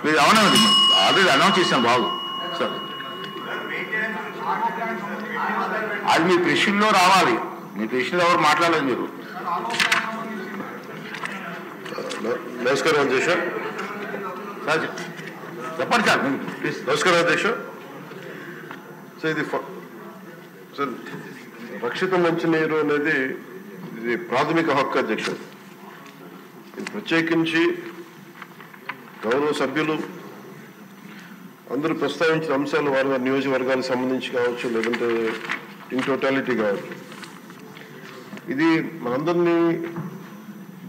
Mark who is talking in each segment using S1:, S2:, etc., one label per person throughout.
S1: మీరు అవునండి, already announce చేసాం బాబు సార్. అది మీ ప్రశ్నలో రావాలి, మీ ప్రశ్నలో ఎవరు మాట్లాడలేదు మీరు.
S2: నమస్కారం అధ్యక్ష.
S1: సార్ చెప్పండి సార్. ప్లీజ్.
S2: నమస్కారం అధ్యక్ష. సార్ ఇది సార్ రక్షిత మంచినీరు అనేది ఇది ప్రాథమిక హక్కు అధ్యక్ష. ఇది ప్రత్యేకించి గౌరవ సభ్యులు అందరూ ప్రస్తావించిన అంశాలు వారి వారి నియోజకవర్గాలకు సంబంధించి కావచ్చు, లేదంటే ఇన్ టోటాలిటీ కావచ్చు, ఇది మనందరినీ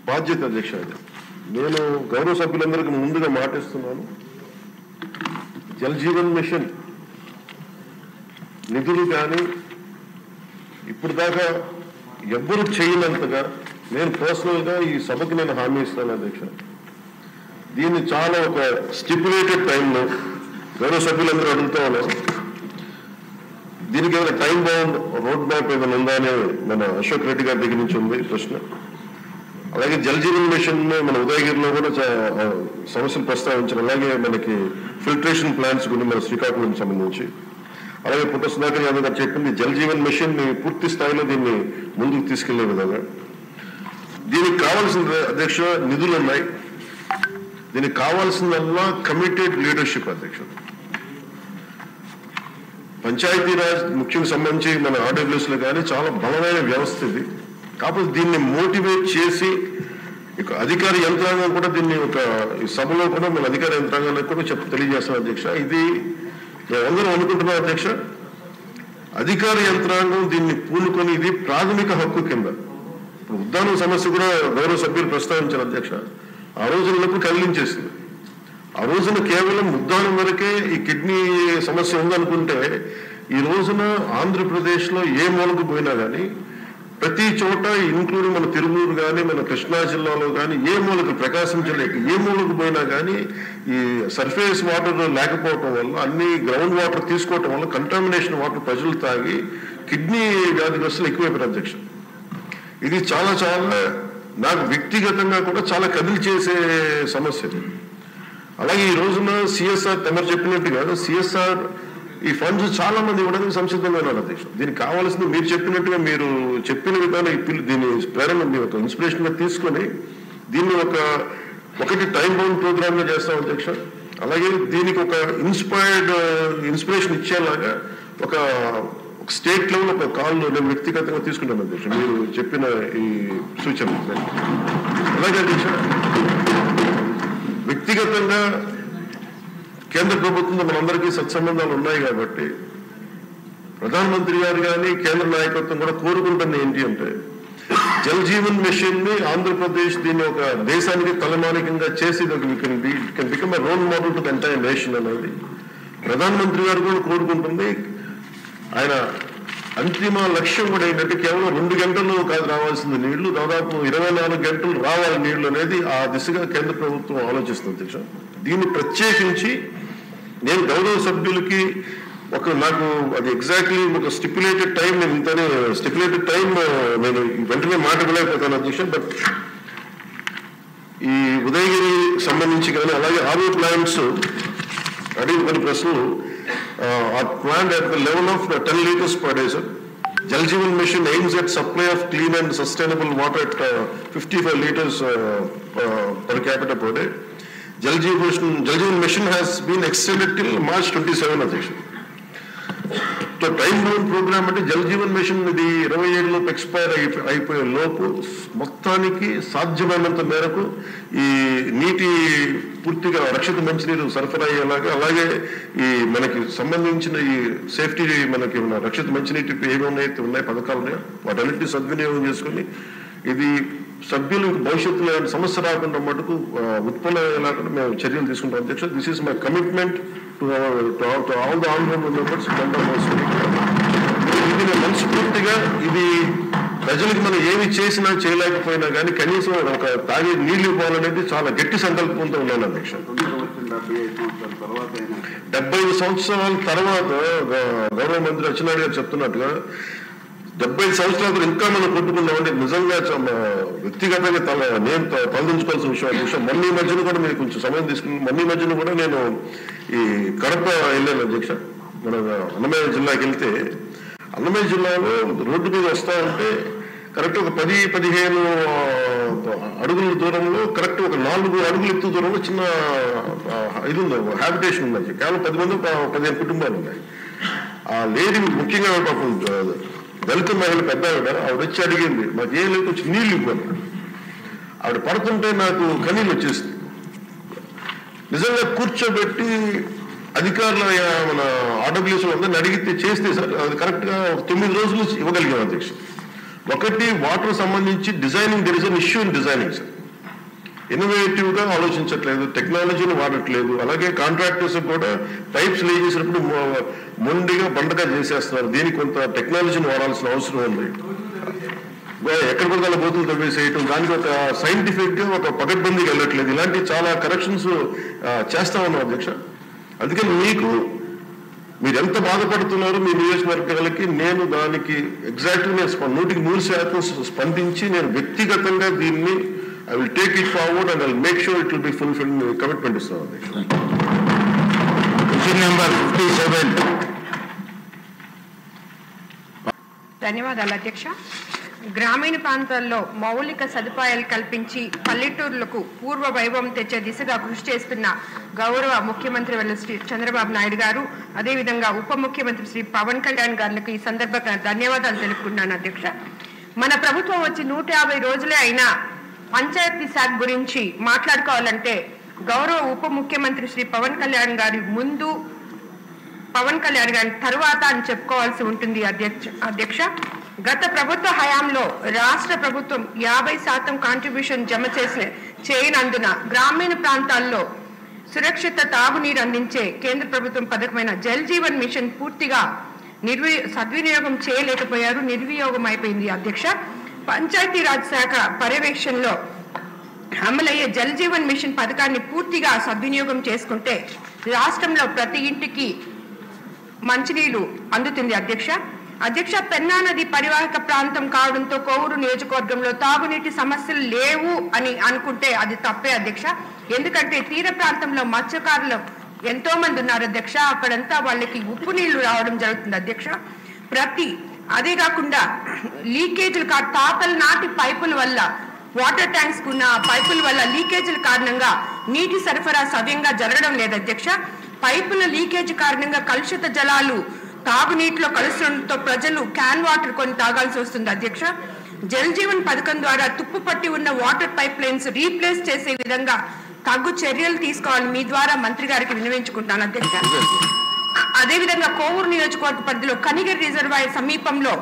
S2: బాధ్యత అధ్యక్ష. నేను గౌరవ సభ్యులందరికీ ముందుగా మాటిస్తున్నాను, జల్ జీవన్ మిషన్ నిధులు కానీ ఇప్పుడు దాకా ఎవ్వరు చేయనంతగా నేను పర్సనల్గా ఈ సభకి నేను హామీ ఇస్తాను అధ్యక్ష. దీన్ని చాలా ఒక స్టిపులేటెడ్ టైంలో గౌరవ సభ్యులందరూ అడుగుతా ఉన్నారు, దీనికి ఏమైనా టైం బౌండ్ రోడ్ మ్యాప్ ఏదైనా ఉందా అని మన అశోక్ రెడ్డి గారి దగ్గర నుంచి ఉంది ప్రశ్న. అలాగే జల్ జీవన్ మిషన్ మన ఉదయగిరిలో కూడా సమస్యలు ప్రస్తావించారు. అలాగే మనకి ఫిల్టరేషన్ ప్లాంట్స్ గురించి మన శ్రీకాకుళం సంబంధించి, అలాగే పుట్ట సుధాకర్ యాదవ్ గారు చెప్పింది జల్ జీవన్ మిషన్ ని పూర్తి స్థాయిలో దీన్ని ముందుకు తీసుకెళ్లే విధంగా. దీనికి కావాల్సిన అధ్యక్ష నిధులు ఉన్నాయి, దీనికి కావాల్సిందల్లా కమిటెడ్ లీడర్షిప్ అధ్యక్ష. పంచాయతీరాజ్ ముఖ్యంగా సంబంధించి మన ఆర్డబ్ల్యూఎస్ లో కానీ చాలా బలమైన వ్యవస్థ ఇది. కాకపోతే దీన్ని మోటివేట్ చేసి ఇక అధికార యంత్రాంగం కూడా దీన్ని ఒక ఈ సభలో కూడా మన అధికార యంత్రాంగానికి కూడా తెలియజేస్తాం అధ్యక్ష. ఇది మేమందరం అనుకుంటున్నాం అధ్యక్ష, అధికార యంత్రాంగం దీన్ని పూనుకొని ఇది ప్రాథమిక హక్కు కింద. ఇప్పుడు ఉద్దానం సమస్య కూడా గౌరవ సభ్యులు ప్రస్తావించారు అధ్యక్ష. ఆ రోజులకు కదిలించేసింది. ఆ రోజున కేవలం ఉద్దానం వరకే ఈ కిడ్నీ సమస్య ఉందనుకుంటే ఈ రోజున ఆంధ్రప్రదేశ్లో ఏ మూలకు పోయినా కానీ ప్రతి చోట ఇంక్లూడింగ్ మన తిరుమూరు కానీ మన కృష్ణా జిల్లాలో కానీ ఏ మూలకు ప్రకాశం జిల్లాకి ఏ మూలకు పోయినా కానీ ఈ సర్ఫేస్ వాటర్ లేకపోవటం వల్ల అన్ని గ్రౌండ్ వాటర్ తీసుకోవటం వల్ల కంటామినేషన్ వాటర్ ప్రజలు తాగి కిడ్నీ వ్యాధిగ్రస్తులు ఎక్కువైపోయారు అధ్యక్ష. ఇది చాలా చాలా నాకు వ్యక్తిగతంగా కూడా చాలా కదిలి చేసే సమస్య. అలాగే ఈ రోజున సిఎస్ఆర్ తమరు చెప్పినట్టుగా సిఎస్ఆర్ ఈ ఫండ్స్ చాలా మంది ఇవ్వడానికి సంసిద్ధంగా ఉన్నారు అధ్యక్ష. దీనికి కావాల్సింది మీరు చెప్పినట్టుగా మీరు చెప్పిన విధానం దీన్ని ప్రేరణ మీ ఒక ఇన్స్పిరేషన్ గా తీసుకొని దీన్ని ఒకటి టైం బౌండ్ ప్రోగ్రామ్ గా చేస్తాం అధ్యక్ష. అలాగే దీనికి ఒక ఇన్స్పిరేషన్ ఇచ్చేలాగా ఒక స్టేట్ లెవెల్ ఒక కాల్ నేను వ్యక్తిగతంగా తీసుకుంటాను అధ్యక్ష మీరు చెప్పిన ఈ సూచన. అలాగే అధ్యక్ష వ్యక్తిగతంగా కేంద్ర ప్రభుత్వంలో మనందరికీ సత్సంబంధాలు ఉన్నాయి కాబట్టి ప్రధానమంత్రి గారు కానీ కేంద్ర నాయకత్వం కూడా కోరుకుంటుంది ఏంటి అంటే జల్ జీవన్ మిషన్ ని ఆంధ్రప్రదేశ్ దీన్ని ఒక దేశానికి తలమానికంగా చేసి can become a role model to the entire nation అనేది ప్రధానమంత్రి గారు కూడా కోరుకుంటుంది. ఆయన అంతిమ లక్ష్యం కూడా ఏంటంటే కేవలం 2 గంటలు కాదు రావాల్సింది నీళ్లు, దాదాపు 24 గంటలు రావాలి నీళ్లు అనేది ఆ దిశగా కేంద్ర ప్రభుత్వం ఆలోచిస్తుంది అధ్యక్ష. దీన్ని ప్రత్యేకించి నేను గౌరవ సభ్యులకి నాకు అది ఎగ్జాక్ట్లీ ఒక స్టిపులేటెడ్ టైం నేను ఇంతనే స్టిపులేటెడ్ టైం నేను వెంటనే మాట్లాడలేకపోతాను అధ్యక్ష. బట్ ఈ ఉదయగిరి సంబంధించి కానీ అలాగే ఆర్ఓ ప్లాంట్స్ అడిగిన కొన్ని ప్రశ్నలు are planned at the level of 10 liters per day, sir. Jal Jeevan Mission aims at supply of clean and sustainable water at 55 liters per capita per day. Jal Jeevan Mission has been extended till March 27, Adhyaksh. So time bound program అంటే Jal Jeevan machine ఇది 27 లోపు expire అయిపోయే లోపు మొత్తానికి సాధ్యమైనంత మేరకు ఈ నీటి పూర్తిగా రక్షిత మంచినీరు సరఫరా అయ్యేలాగా, అలాగే ఈ మనకి సంబంధించిన ఈ సేఫ్టీ మనకి రక్షిత మంచినీటి ఏమైతే ఉన్నాయి పథకాలు ఉన్నాయో వాటన్నిటిని సద్వినియోగం చేసుకుని ఇది సభ్యులు భవిష్యత్తులో సమస్య రాకుండా మటుకు ఉత్పన్నమయ్యేలాగా మేము చర్యలు తీసుకుంటాం అధ్యక్ష. This is my commitment to all the honourable members. ఇది మనస్ఫూర్తిగా ఇది ప్రజలకు మనం ఏమి చేసినా చేయలేకపోయినా కానీ కనీసం ఒక తాగే నీళ్లు ఇవ్వాలనేది చాలా గట్టి సంకల్పంతో ఉన్నాను అధ్యక్ష. 75 సంవత్సరాల తర్వాత గౌరవ మంత్రి అచ్చెన్నాయుడు గారు చెప్తున్నట్టుగా 70 సంవత్సరాలు ఇంకా మనం కొట్టుకున్నామంటే నిజంగా వ్యక్తిగతంగా నేను తలదించుకోవాల్సిన విషయం. మొన్న మధ్యన కూడా మీరు కొంచెం సమయం తీసుకుని మొన్న మధ్యన కూడా నేను ఈ కడప వెళ్ళాను అధ్యక్ష. మన అన్నమయ్య జిల్లాకి వెళ్తే అన్నమయ్య జిల్లాలో రోడ్డు మీద వస్తా ఉంటే కరెక్ట్ ఒక 10-15 అడుగుల దూరంలో కరెక్ట్ ఒక 4 అడుగుల ఎత్తు దూరంలో చిన్న ఇది ఉంది, హ్యాబిటేషన్ ఉంది. కేవలం 10 మంది 15 కుటుంబాలు ఉన్నాయి. ఆ లేడీ ముఖ్యంగా పాపం దళిత మహిళ పెద్ద ఆవిడ వచ్చి అడిగింది, మాకు ఏం లేదు వచ్చి నీళ్ళు ఇవ్వాలి. ఆవిడ పడుతుంటే నాకు కన్నీళ్ళు వచ్చేసింది. నిజంగా కూర్చోబెట్టి అధికారుల మన ఆర్డబ్ల్యూఎస్ అందరిని అడిగితే చేస్తే సార్ అది కరెక్ట్గా ఒక 9 రోజులు ఇవ్వగలిగాం అధ్యక్ష. ఒకటి వాటర్ సంబంధించి designing, there is an issue in designing sir. Innovative గా ఆలోచించట్లేదు, టెక్నాలజీని వాడట్లేదు. అలాగే కాంట్రాక్టర్స్ కూడా పైప్స్ లే చేసినప్పుడు మొండిగా బండగా చేసేస్తున్నారు. దీనికి కొంత టెక్నాలజీని వాడాల్సిన అవసరం ఉంది. ఎక్కడ పడితే అలా బోతులు తవ్వేసేయటం, దానికి ఒక సైంటిఫిక్ గా ఒక పకడ్బందీకి వెళ్ళట్లేదు. ఇలాంటి చాలా కరెక్షన్స్ చేస్తా ఉన్నాం అధ్యక్ష. అందుకని మీరు ఎంత బాధపడుతున్నారు మీ నియోజకవర్గాలకి, నేను దానికి ఎగ్జాక్ట్లీ నేను 100% స్పందించి నేను వ్యక్తిగతంగా దీన్ని I will take it forward and I will make sure it will be fulfilled. Commitment is now.
S1: Question number 57.
S3: ధన్యవాదాలు అధ్యక్ష. గ్రామీణ ప్రాంతాల్లో మౌలిక సదుపాయాలు కల్పించి పల్లెటూరులకు పూర్వ వైభవం తెచ్చే దిశగా కృషి చేస్తున్న గౌరవ ముఖ్యమంత్రి శ్రీ చంద్రబాబు నాయుడు గారు, అదేవిధంగా ఉప ముఖ్యమంత్రి శ్రీ పవన్ కళ్యాణ్ గారికి ఈ సందర్భంగా ధన్యవాదాలు తెలుపుకుంటున్నాను అధ్యక్ష. మన ప్రభుత్వం వచ్చి 150 రోజులే అయినా పంచాయతీ శాఖ గురించి మాట్లాడుకోవాలంటే గౌరవ ఉప ముఖ్యమంత్రి శ్రీ పవన్ కళ్యాణ్ గారి ముందు, పవన్ కళ్యాణ్ గారి తర్వాత అని చెప్పుకోవాల్సి ఉంటుంది అధ్యక్ష. గత ప్రభుత్వ హయాంలో రాష్ట్ర ప్రభుత్వం 50% కాంట్రిబ్యూషన్ జమ చేయనందున గ్రామీణ ప్రాంతాల్లో సురక్షిత తాగునీరు అందించే కేంద్ర ప్రభుత్వం పథకమైన జల్ జీవన్ మిషన్ పూర్తిగా సద్వినియోగం చేయలేకపోయారు, నిర్వినియోగం అయిపోయింది అధ్యక్ష. పంచాయతీరాజ్ శాఖ పర్యవేక్షణలో అమలయ్యే జల్ జీవన్ మిషన్ పథకాన్ని పూర్తిగా సద్వినియోగం చేసుకుంటే రాష్ట్రంలో ప్రతి ఇంటికి మంచినీరు అందుతుంది అధ్యక్ష. పెన్నా నది పరివాహక ప్రాంతం కావడంతో కోవూరు నియోజకవర్గంలో తాగునీటి సమస్యలు లేవు అని అనుకుంటే అది తప్పే అధ్యక్ష. ఎందుకంటే తీర ప్రాంతంలో మత్స్యకారులు ఎంతో మంది ఉన్నారు అధ్యక్ష. అక్కడంతా వాళ్ళకి ఉప్పు నీళ్లు రావడం జరుగుతుంది అధ్యక్ష. అదే కాకుండా లీకేజీలు తాతల నాటి పైపుల వల్ల, వాటర్ ట్యాంక్స్ కున్న పైపుల వల్ల లీకేజీల కారణంగా నీటి సరఫరా సవ్యంగా జరగడం లేదు అధ్యక్ష. పైపుల లీకేజీ కారణంగా కలుషిత జలాలు తాగునీటిలో కలుస్తుండటంతో ప్రజలు క్యాన్ వాటర్ కొని తాగాల్సి వస్తుంది అధ్యక్ష. జల్ జీవన్ పథకం ద్వారా తుప్పు పట్టి ఉన్న వాటర్ పైప్ లైన్స్ రీప్లేస్ చేసే విధంగా తగు చర్యలు తీసుకోవాలని మీ ద్వారా మంత్రి గారికి విన్నవించుకుంటాను అధ్యక్ష. అదేవిధంగా కోవూరు నియోజకవర్గ పరిధిలో కనిగిరి రిజర్వాయర్ సమీపంలో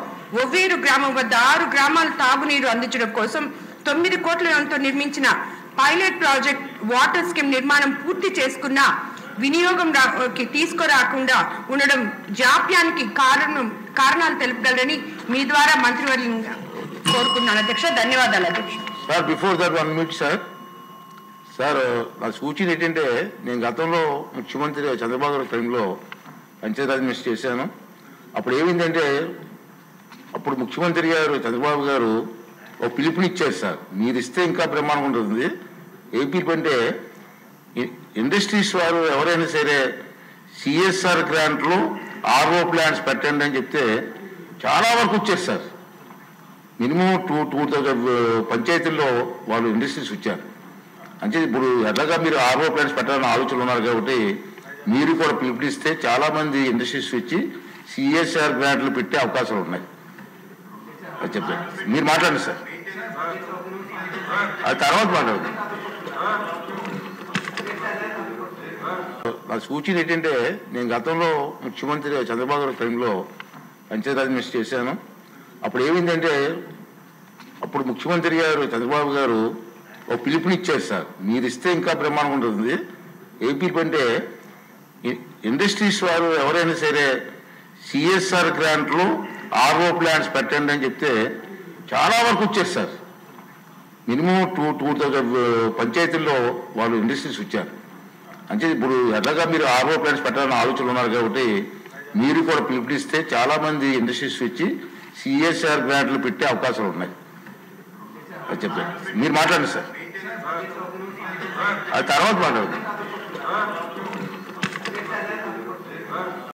S3: ఒవ్వేరు గ్రామం వద్ద 6 గ్రామాల తాగునీరు అందించడం కోసం 9 కోట్ల వ్యయంతో నిర్మించిన పైలట్ ప్రాజెక్ట్ వాటర్ స్కీమ్ నిర్మాణం పూర్తి చేసుకున్న వినియోగంకి తీసుకురాకుండా ఉండడం జాప్యానికి కారణాలు తెలుపగలరని మీ ద్వారా మంత్రివర్గం కోరుకున్నాను అధ్యక్ష. ధన్యవాదాలు అధ్యక్ష.
S1: Sir before that 1 minute sir నా సూచన ఏంటంటే, నేను గతంలో ముఖ్యమంత్రి చంద్రబాబు గారి టైంలో పంచాయతీరాజ్ మినిస్టర్ చేశాను. అప్పుడు ఏమైందంటే, అప్పుడు ముఖ్యమంత్రి గారు చంద్రబాబు గారు ఒక పిలుపునిచ్చారు సార్, మీరు ఇస్తే ఇంకా బ్రహ్మాండంగా ఉంటుంది. ఏపీ అంటే ఇండస్ట్రీస్ వారు ఎవరైనా సరే సిఎస్ఆర్ గ్రాంట్లు ఆర్ఓ ప్లాంట్స్ పెట్టండి అని చెప్తే చాలా వరకు వచ్చారు సార్. మినిమం 2,000 పంచాయతీల్లో వాళ్ళు ఇండస్ట్రీస్ వచ్చారు. అంటే ఇప్పుడు ఎలాగా మీరు ఆర్ఓ ప్లాంట్స్ పెట్టాలని ఆలోచనలు ఉన్నారు కాబట్టి మీరు కూడా పిలుపునిస్తే చాలా మంది ఇండస్ట్రీస్ వచ్చి సిఎస్ఆర్ గ్రాంట్లు పెట్టే అవకాశాలు ఉన్నాయి. అది చెప్పండి, మీరు మాట్లాడండి సార్, అది తర్వాత మాట్లాడండి. నా సూచన ఏంటంటే, నేను గతంలో ముఖ్యమంత్రి చంద్రబాబు గారి టైంలో పంచాయతీరాజ్ మినిస్టర్ చేశాను. అప్పుడు ఏమైందంటే, అప్పుడు ముఖ్యమంత్రి గారు చంద్రబాబు గారు ఒక పిలుపునిచ్చారు సార్, మీరు ఇస్తే ఇంకా బ్రహ్మాండంగా ఉంటుంది. ఏపీ అంటే ఇండస్ట్రీస్ వారు ఎవరైనా సరే సిఎస్ఆర్ గ్రాంట్లు ఆర్ఓ ప్లాంట్స్ పెట్టండి అని చెప్తే చాలా వరకు వచ్చారు సార్. మినిమం 2,000 పంచాయతీల్లో వాళ్ళు ఇండస్ట్రీస్ వచ్చారు. అంటే ఇప్పుడు ఎలాగా మీరు ఆర్ఓ ప్లాంట్స్ పెట్టాలని ఆలోచనలు ఉన్నారు కాబట్టి మీరు కూడా పిలుపునిస్తే చాలా మంది ఇండస్ట్రీస్ వచ్చి సిఎస్ఆర్ గ్రాంట్లు పెట్టే అవకాశాలు ఉన్నాయి. అది చెప్పండి, మీరు మాట్లాడండి సార్, అది తర్వాత మాట్లాడండి.